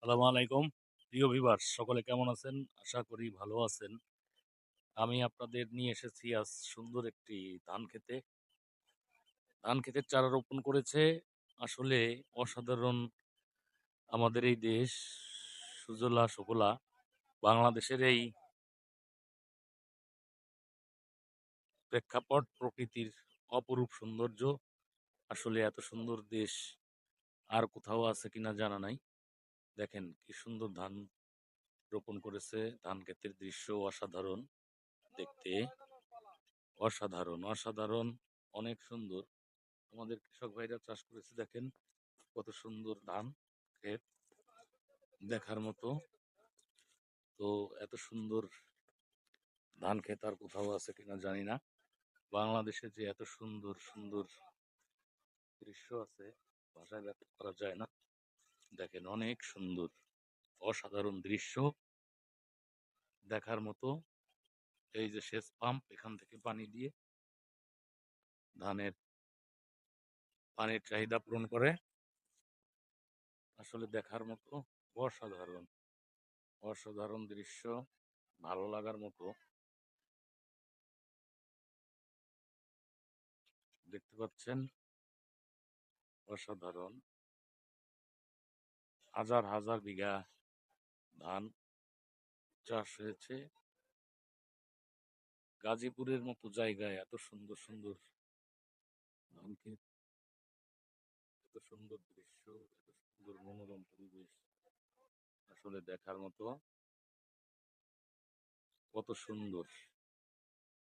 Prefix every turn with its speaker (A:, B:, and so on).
A: আসসালামু আলাইকুম। প্রিয় ভিউয়ার্স সকলে কেমন আছেন? আশা করি ভালো আছেন। আমি আপনাদের নিয়ে এসেছি আজ সুন্দর একটি ধান ক্ষেতে। ধান ক্ষেতের চারা রোপণ করেছে আসলে অসাধারণ আমাদের এই দেশ সুজলা সুফলা বাংলাদেশের এই প্রেক্ষাপট প্রকৃতির অপরূপ সৌন্দর্য। আসলে এত সুন্দর দেশ আর কোথাও আছে কিনা জানা নাই। দেখেন কি সুন্দর ধান রোপণ করেছে। ধান ক্ষেতের দৃশ্য অসাধারণ দেখতে। অসাধারণ, অসাধারণ, অনেক সুন্দর। আমাদের কৃষক ভাইরা চাষ করেছে দেখেন কত সুন্দর ধান ক্ষেত দেখার মতো। তো এত সুন্দর ধান ক্ষেত আর কোথাও আছে কিনা জানি না। বাংলাদেশে যে এত সুন্দর সুন্দর দৃশ্য আছে ভাষায় ব্যক্ত করা যায় না। দেখেন অনেক সুন্দর অসাধারণ দৃশ্য দেখার মতো। এই যে সেচ পাম্প এখান থেকে পানি দিয়ে ধানের পানির চাহিদা পূরণ করে। আসলে দেখার মতো অসাধারণ অসাধারণ দৃশ্য, ভালো লাগার মতো। দেখতে পাচ্ছেন অসাধারণ হাজার হাজার বিঘা ধান চাষ হয়েছে। গাজীপুরের মতো জায়গায় এত সুন্দর সুন্দর ধান ক্ষেত, এত সুন্দর দৃশ্য, এত সুন্দর মনোরম পরিবেশ আসলে দেখার মতো। কত সুন্দর